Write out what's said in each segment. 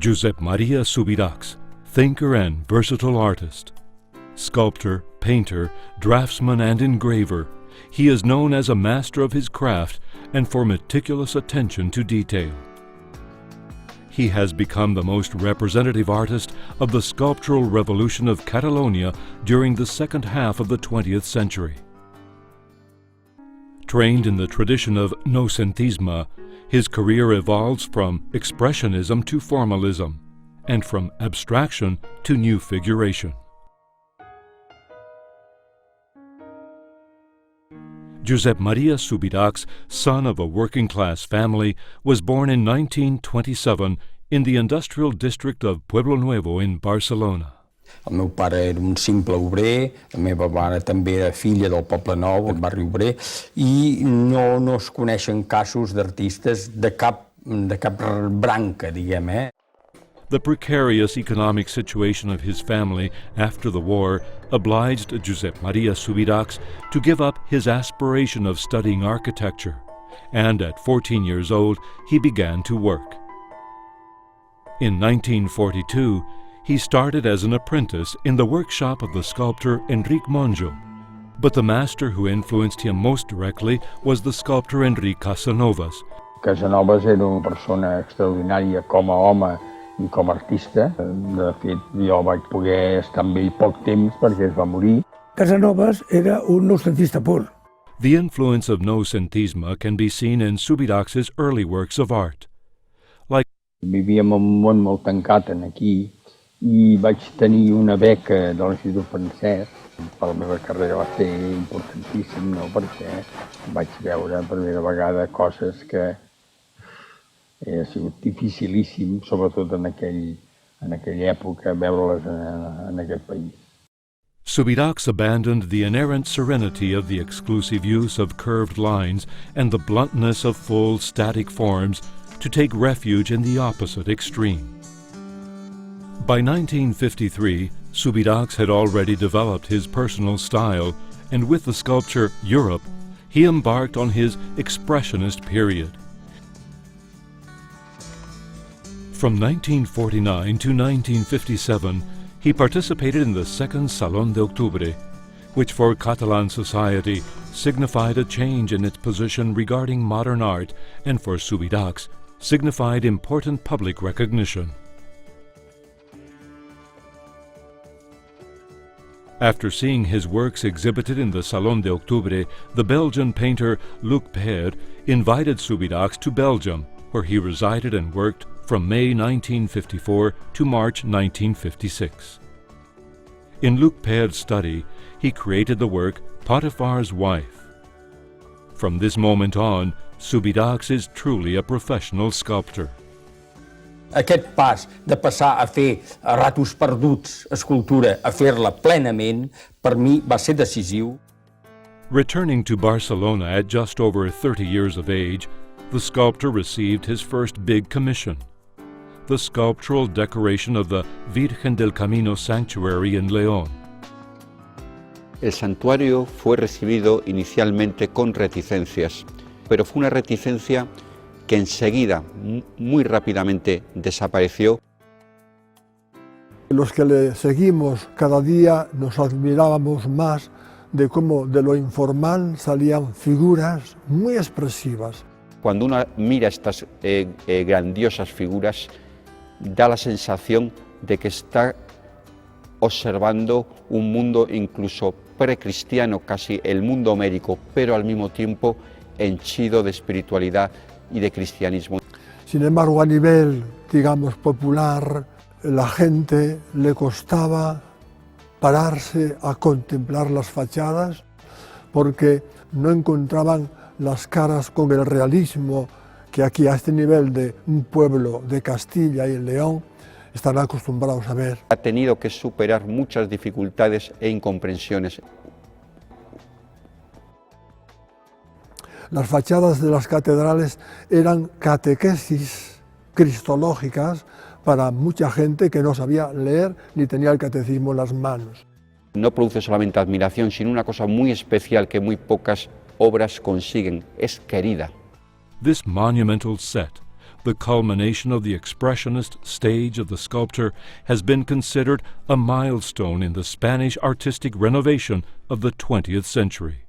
Josep M, thinker and versatile artist. Sculptor, painter, draftsman and engraver, he is known as a master of his craft and for meticulous attention to detail. He has become the most representative artist of the sculptural revolution of Catalonia during the second half of the 20th century. Trained in the tradition of noucentisme, his career evolves from expressionism to formalism, and from abstraction to new figuration. Josep M, son of a working-class family, was born in 1927 in the industrial district of Pueblo Nuevo in Barcelona. El meu pare era un simple obrer, la meva mare també era filla del Poble Nou, el barri obrer, i no es coneixen casos d'artistes de cap branca, diguem. The precarious economic situation of his family after the war obliged Josep M to give up his aspiration of studying architecture, and at 14 years old he began to work. In 1942, he started as an apprentice in the workshop of the sculptor Enric Monjo, but the master who influenced him most directly was the sculptor Enric Casanovas. Casanovas era una persona extraordinària com a home i com a artista. De fet, jo vaig poder estar amb ell poc temps perquè es va morir. Casanovas era un noucentista pur. The influence of noucentisme can be seen in Subirachs' early works of art. Vivíem en un món molt tancat aquí i vaig tenir una beca de l'Institut Francès. Per la meva carrera va ser importantíssim, no? Perquè vaig veure per primera vegada coses que ha sigut dificilíssim, sobretot en aquella època, veure-les en aquest país. Subirachs abandoned the inerrant serenity of the exclusive use of curved lines and the bluntness of full static forms to take refuge in the opposite extreme. By 1953, Subirachs had already developed his personal style, and with the sculpture Europe, he embarked on his expressionist period. From 1949 to 1957, he participated in the second Salón de Octubre, which for Catalan society signified a change in its position regarding modern art, and for Subirachs signified important public recognition. After seeing his works exhibited in the Salón de Octubre, the Belgian painter Luc Père invited Subirachs to Belgium, where he resided and worked from May 1954 to March 1956. In Luc Père's study, he created the work Potiphar's Wife. From this moment on, Subirachs is truly a professional sculptor. Aquest pas de passar a fer a ratos perduts escultura a fer-la plenament, per mi va ser decisiu. Returning to Barcelona at just over 30 years of age, the sculptor received his first big commission, the sculptural decoration of the Virgen del Camino Sanctuary in León. El santuario fue recibido inicialmente con reticencias, pero fue una reticencia que enseguida, muy rápidamente, desapareció. Los que le seguimos cada día nos admirábamos más de cómo de lo informal salían figuras muy expresivas. Cuando uno mira estas grandiosas figuras, da la sensación de que está observando un mundo incluso precristiano, casi el mundo homérico, pero al mismo tiempo henchido de espiritualidad y de cristianismo. Sin embargo, a nivel, digamos, popular, la gente le costaba pararse a contemplar las fachadas porque no encontraban las caras con el realismo que aquí a este nivel de un pueblo de Castilla y León están acostumbrados a ver. Ha tenido que superar muchas dificultades e incomprensiones. Las fachadas de las catedrales eran catequesis cristológicas para mucha gente que no sabía leer ni tenía el catecismo en las manos. No produce solamente admiración, sino una cosa muy especial que muy pocas obras consiguen, es querida. This monumental set, the culmination of the expressionist stage of the sculptor, has been considered a milestone in the Spanish artistic renovation of the 20th century.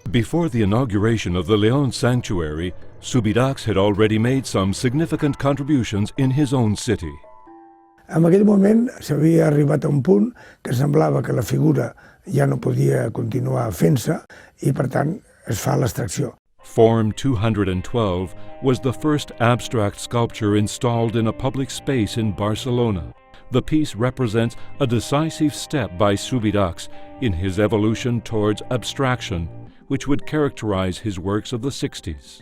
Before the inauguration of the León Sanctuary, Subirachs had already made some significant contributions in his own city. En aquell moment s'havia arribat a un punt que semblava que la figura ja no podia continuar fent-se i, per tant, es fa l'extracció. Form 212 was the first abstract sculpture installed in a public space in Barcelona. The piece represents a decisive step by Subirachs in his evolution towards abstraction, which would characterize his works of the 60s.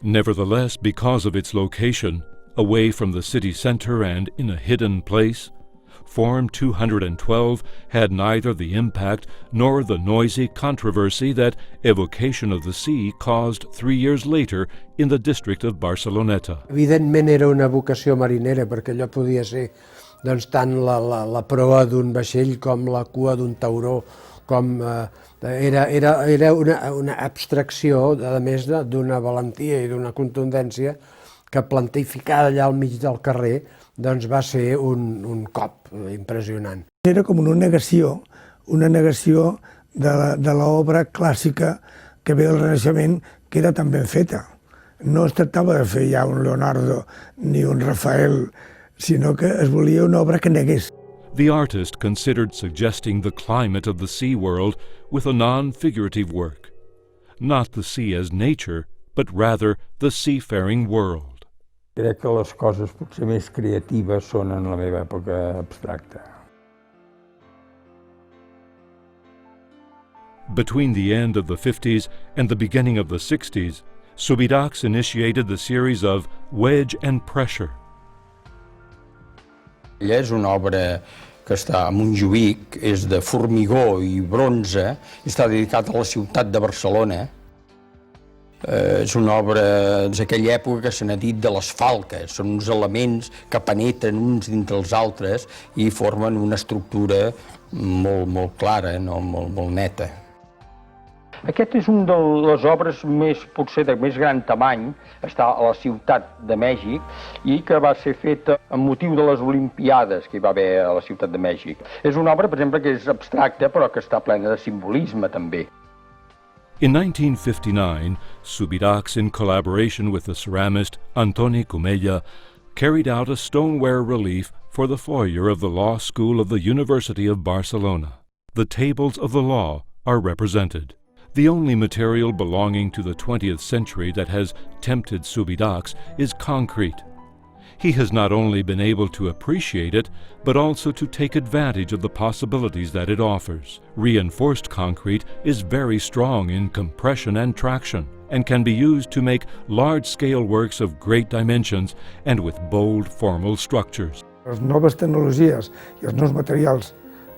Nevertheless, because of its location, away from the city center and in a hidden place, Form 212 had neither the impact nor the noisy controversy that Evocation of the Sea caused 3 years later in the district of Barceloneta. Evidentment era una vocació marinera, perquè allò podia ser doncs, tant la proa d'un vaixell com la cua d'un tauró, com era una abstracció, a més d'una valentia i d'una contundència que plantificada allà al mig del carrer doncs va ser un cop impressionant. Era com una negació de l'obra clàssica que ve del Renaixement, que era tan ben feta. No es tractava de fer ja un Leonardo ni un Rafael, sinó que es volia una obra que negués. The artist considered suggesting the climate of the sea world with a non-figurative work. Not the sea as nature, but rather the seafaring world. Crec que les coses potser més creatives són en la meva època abstracta. Between the end of the 50s and the beginning of the 60s, Subirachs initiated the series of Wedge and Pressure. Ella és una obra que està a Montjuïc, és de formigó i bronze, i està dedicat a la ciutat de Barcelona. És una obra d'aquella època que se n'ha dit de les falques, són uns elements que penetren uns dintre els altres i formen una estructura molt clara, no? molt neta. Aquest és una de les obres potser de més gran tamany, està a la ciutat de Mèxic i que va ser feta amb motiu de les Olimpiades que hi va haver a la ciutat de Mèxic. És una obra, per exemple, que és abstracta però que està plena de simbolisme també. In 1959, Subirachs, in collaboration with the ceramist Antoni Comella, carried out a stoneware relief for the foyer of the Law School of the University of Barcelona. The tables of the law are represented. The only material belonging to the 20th century that has tempted Subirachs is concrete. He has not only been able to appreciate it, but also to take advantage of the possibilities that it offers. Reinforced concrete is very strong in compression and traction, and can be used to make large-scale works of great dimensions and with bold formal structures. Les noves tecnologies i els nous materials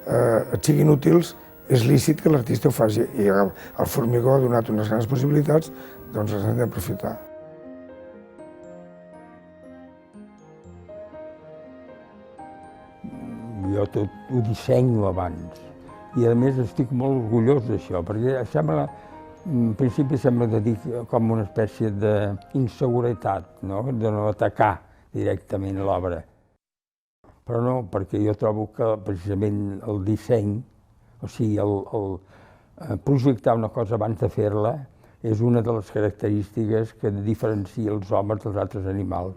et siguin útils, és lícit que l'artista ho faci, i el formigó ha donat unes grans possibilitats, doncs les hem d'aprofitar. Jo tot ho dissenyo abans, i a més estic molt orgullós d'això, perquè sembla, en principi sembla de dir com una espècie d'inseguretat, no? De no atacar directament l'obra. Però no, perquè jo trobo que precisament el disseny, o sigui, projectar una cosa abans de fer-la és una de les característiques que diferencia els homes dels altres animals.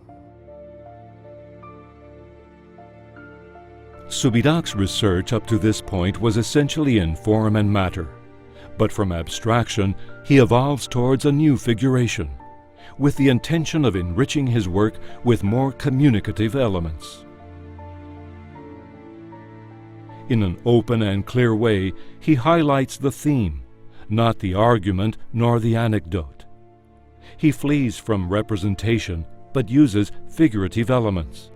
Subirachs' research up to this point was essentially in form and matter, but from abstraction he evolves towards a new figuration, with the intention of enriching his work with more communicative elements. In an open and clear way, he highlights the theme, not the argument nor the anecdote. He flees from representation, but uses figurative elements.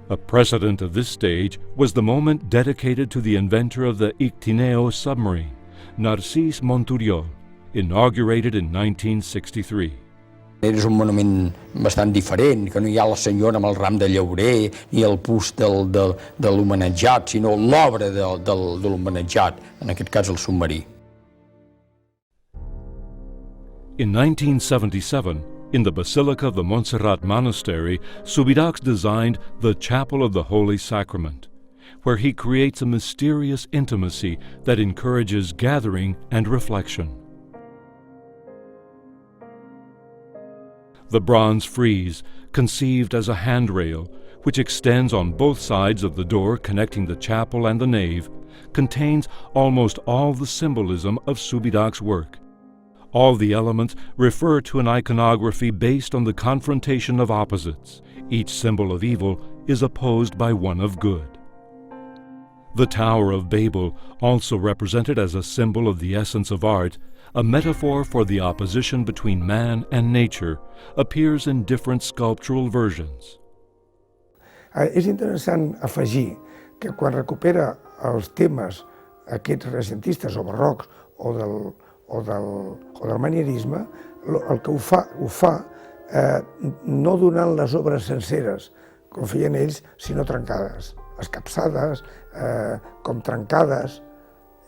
A precedent of this stage was the moment dedicated to the inventor of the Ictineo submarine, Narcís Monturiol, inaugurated in 1963. És un monument bastant diferent, que no hi ha la senyora amb el ram de llaurer ni el bust de l'homenatjat, sinó l'obra de l'homenatjat, en aquest cas el submarí. In 1977, in the Basilica of the Montserrat Monastery, Subirachs designed the Chapel of the Holy Sacrament, where he creates a mysterious intimacy that encourages gathering and reflection. The bronze frieze, conceived as a handrail, which extends on both sides of the door connecting the chapel and the nave, contains almost all the symbolism of Subirachs' work. All the elements refer to an iconography based on the confrontation of opposites. Each symbol of evil is opposed by one of good. The Tower of Babel, also represented as a symbol of the essence of art, a metaphor for the opposition between man and nature, appears in different sculptural versions. És interessant afegir que quan recupera els temes aquests recentistes o barrocs o del manierisme, el que ho fa no donant les obres senceres, com feien ells, sinó trencades, escapçades, com trencades.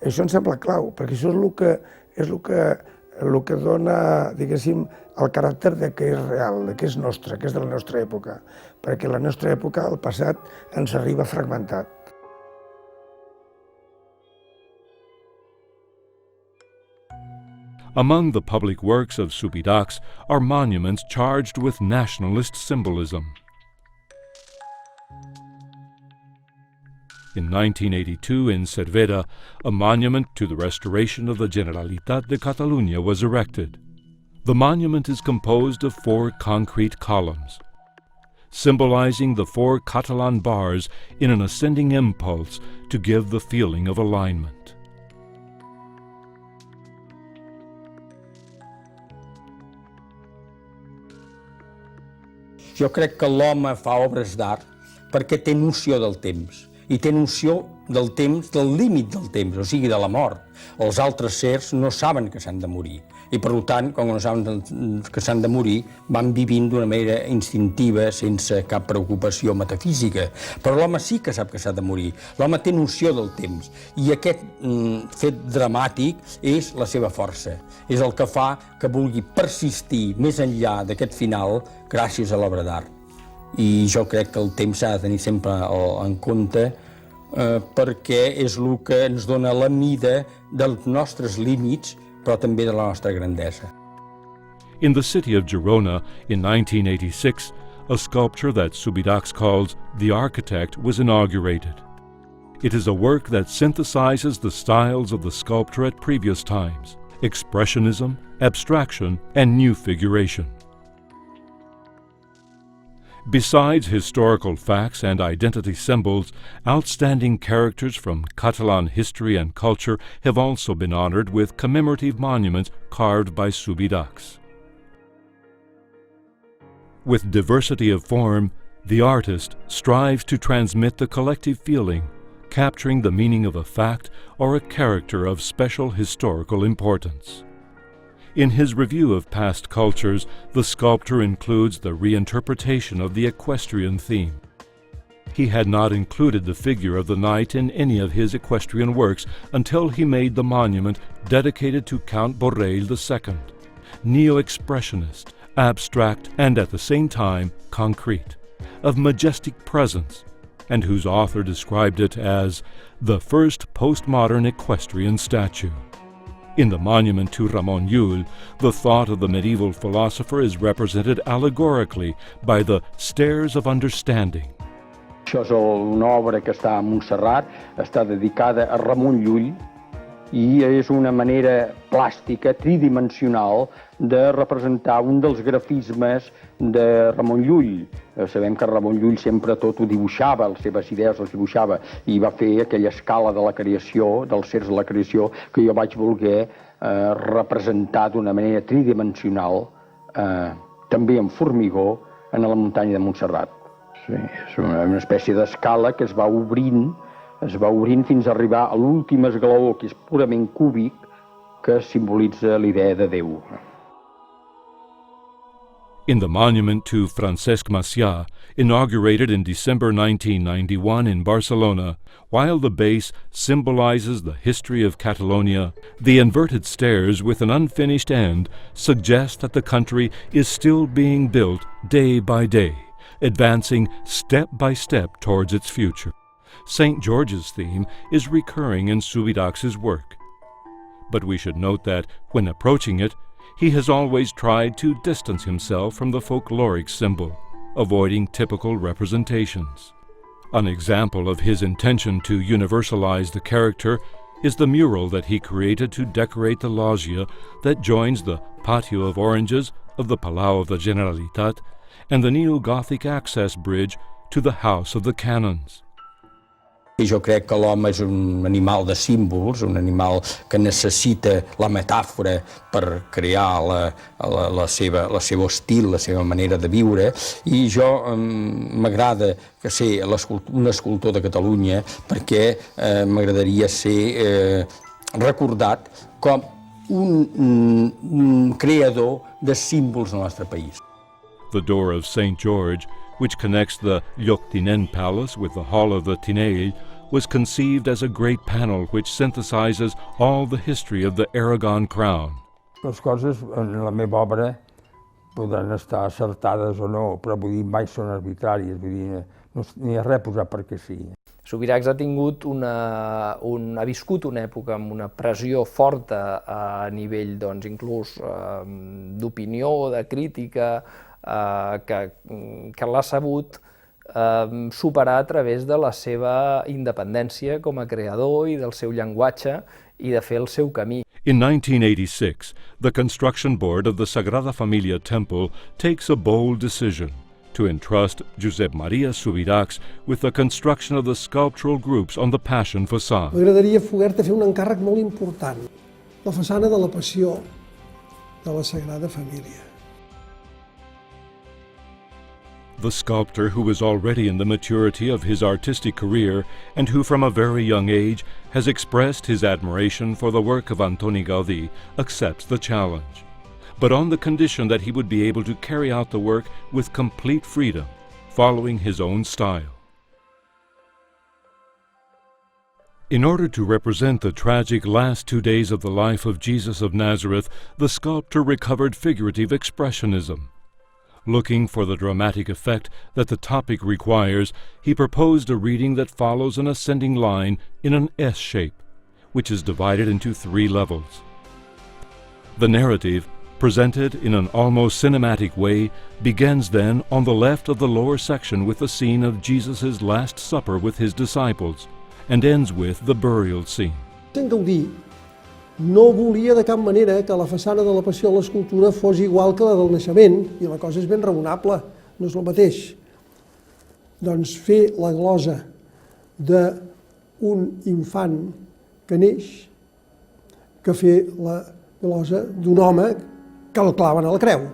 Això em sembla clau, perquè això és el que dona, diguéssim, el caràcter de que és real, de que és nostre, que és de la nostra època, perquè la nostra època, el passat, ens arriba fragmentat. Among the public works of Subirachs are monuments charged with nationalist symbolism. In 1982, in Cervera, a monument to the restoration of the Generalitat de Catalunya was erected. The monument is composed of 4 concrete columns, symbolizing the 4 Catalan bars in an ascending impulse to give the feeling of alignment. Jo crec que l'home fa obres d'art perquè té noció del temps, i té noció del temps, del límit del temps, o sigui, de la mort. Els altres sers no saben que s'han de morir, i per tant, com no saben que s'han de morir, van vivint d'una manera instintiva, sense cap preocupació metafísica. Però l'home sí que sap que s'ha de morir, l'home té noció del temps, i aquest fet dramàtic és la seva força, és el que fa que vulgui persistir més enllà d'aquest final gràcies a l'obra d'art. I jo crec que el temps s'ha de tenir sempre en compte perquè és el que ens dona la mida dels nostres límits, però també de la nostra grandesa. In the city of Girona, in 1986, a sculpture that Subirachs calls The Architect was inaugurated. It is a work that synthesizes the styles of the sculptor at previous times: expressionism, abstraction, and new figuration. Besides historical facts and identity symbols, outstanding characters from Catalan history and culture have also been honored with commemorative monuments carved by Subirachs. With diversity of form, the artist strives to transmit the collective feeling, capturing the meaning of a fact or a character of special historical importance. In his review of past cultures, the sculptor includes the reinterpretation of the equestrian theme. He had not included the figure of the knight in any of his equestrian works until he made the monument dedicated to Count Borrell II, neo-expressionist, abstract, and at the same time concrete, of majestic presence, and whose author described it as the first postmodern equestrian statue. In the monument to Ramon Llull, the thought of the medieval philosopher is represented allegorically by the stairs of understanding. Això és una obra que està a Montserrat, està dedicada a Ramon Llull, i és una manera plàstica, tridimensional, de representar un dels grafismes de Ramon Llull. Sabem que Ramon Llull sempre tot ho dibuixava, les seves idees les dibuixava, i va fer aquella escala de la creació, dels sers de la creació, que jo vaig voler representar d'una manera tridimensional, també en formigó, en la muntanya de Montserrat. Sí, és una espècie d'escala que es va obrint fins a arribar a l'últim esglaó, que és purament cúbic, que simbolitza l'idea de Déu. In the monument to Francesc Macià, inaugurated in December 1991 in Barcelona, while the base symbolizes the history of Catalonia, the inverted stairs with an unfinished end suggest that the country is still being built day by day, advancing step by step towards its future. St. George's theme is recurring in Subirachs' work. But we should note that, when approaching it, he has always tried to distance himself from the folkloric symbol, avoiding typical representations. An example of his intention to universalize the character is the mural that he created to decorate the loggia that joins the patio of oranges of the Palau of the Generalitat and the neo-Gothic access bridge to the House of the Canons. I jo crec que l'home és un animal de símbols, un animal que necessita la metàfora per crear la seva estil, la seva manera de viure, i jo m'agrada que ser un escultor de Catalunya perquè m'agradaria ser recordat com un creador de símbols del nostre país. The door of St. George, which connects the Lloctinent Palace with the Hall of the Tinell, was conceived as a great panel which synthesizes all the history of the Aragon crown. Les coses en la meva obra poden estar acertades o no, però vull dir, mai són arbitràries, vull dir, no hi ha res posat perquè sí. Subirachs ha viscut una època amb una pressió forta a nivell, doncs, inclús d'opinió, de crítica, que l'ha sabut superar a través de la seva independència com a creador i del seu llenguatge i de fer el seu camí. In 1986, the construction board of the Sagrada Familia temple takes a bold decision to entrust Josep M with the construction of the sculptural groups on the Passion facade. M'agradaria poder-te fer un encàrrec molt important, la façana de la Passió de la Sagrada Família. The sculptor, who is already in the maturity of his artistic career and who from a very young age has expressed his admiration for the work of Antoni Gaudí, accepts the challenge, but on the condition that he would be able to carry out the work with complete freedom, following his own style. In order to represent the tragic last 2 days of the life of Jesus of Nazareth, the sculptor recovered figurative expressionism. Looking for the dramatic effect that the topic requires, he proposed a reading that follows an ascending line in an S shape, which is divided into 3 levels. The narrative, presented in an almost cinematic way, begins then on the left of the lower section with the scene of Jesus' Last Supper with his disciples, and ends with the burial scene. Sant Gaudí no volia de cap manera que la façana de la Passió de l'escultura fos igual que la del naixement, i la cosa és ben raonable, no és el mateix. Doncs fer la glosa d'un infant que neix que fer la glosa d'un home que el claven a la creu.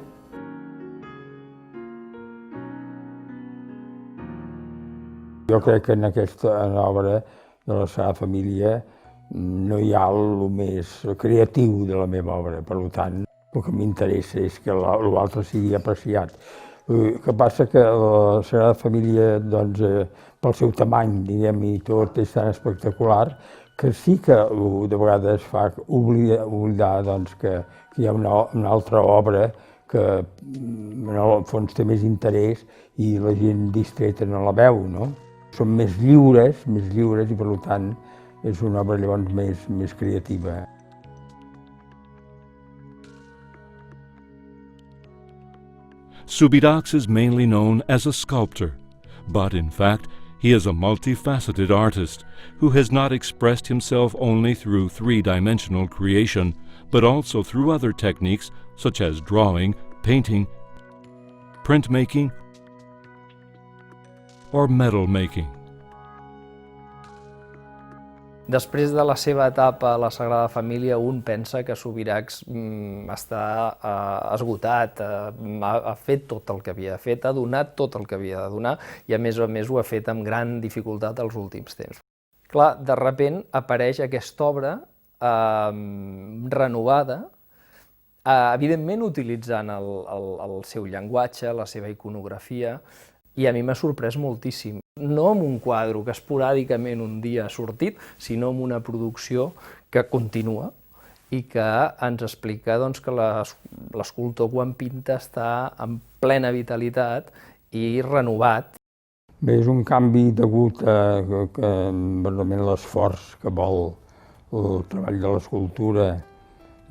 Jo crec que en aquesta obra de la Sagrada Família no hi ha el més creatiu de la meva obra, per tant, el que m'interessa és que l'altre sigui apreciat. El que passa que la Sagrada Família, doncs, pel seu tamany, diguem, i tot és tan espectacular, que sí que de vegades fa oblidar doncs, que hi ha una altra obra que en el fons té més interès i la gent distreta no la veu, no? Són més lliures i per tant és una obra llavors més creativa. Subirachs is mainly known as a sculptor, but in fact he is a multifaceted artist who has not expressed himself only through 3-dimensional creation, but also through other techniques such as drawing, painting, printmaking, or medal making. Després de la seva etapa a la Sagrada Família, un pensa que Subirachs està esgotat, ha fet tot el que havia fet, ha donat tot el que havia de donar i a més ho ha fet amb gran dificultat els últims temps. Clar, de sobte apareix aquesta obra renovada evidentment utilitzant el seu llenguatge, la seva iconografia, i a mi m'ha sorprès moltíssim. No amb un quadre que esporàdicament un dia ha sortit, sinó amb una producció que continua i que ens explica doncs, que l'escultor quan pinta està en plena vitalitat i renovat. Bé, és un canvi degut a realment l'esforç que vol el treball de l'escultura,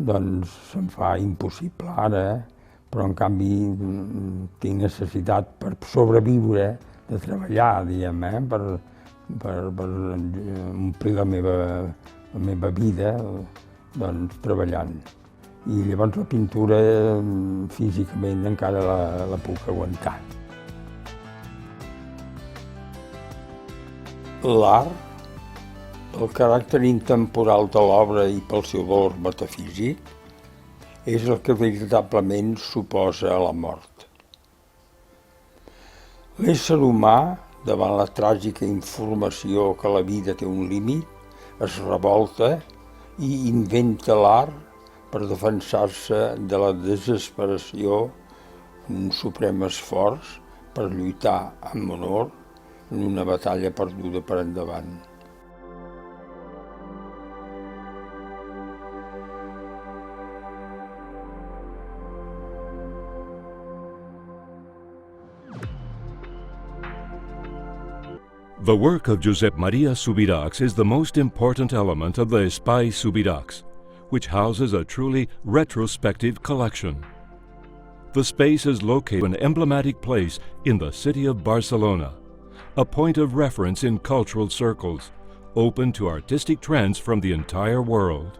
doncs se'm fa impossible ara, però en canvi tinc necessitat per sobreviure de treballar, diguem, per omplir la meva vida doncs, treballant. I llavors la pintura físicament encara la puc aguantar. L'art, el caràcter intemporal de l'obra i pel seu valor metafísic, és el que veritablement s'oposa a la mort. L'ésser humà, davant la tràgica informació que la vida té un límit, es revolta i inventa l'art per defensar-se de la desesperació, un suprem esforç per lluitar amb honor en una batalla perduda per endavant. The work of Josep M. is the most important element of the Espai Subirachs, which houses a truly retrospective collection. The space is located in an emblematic place in the city of Barcelona, a point of reference in cultural circles, open to artistic trends from the entire world.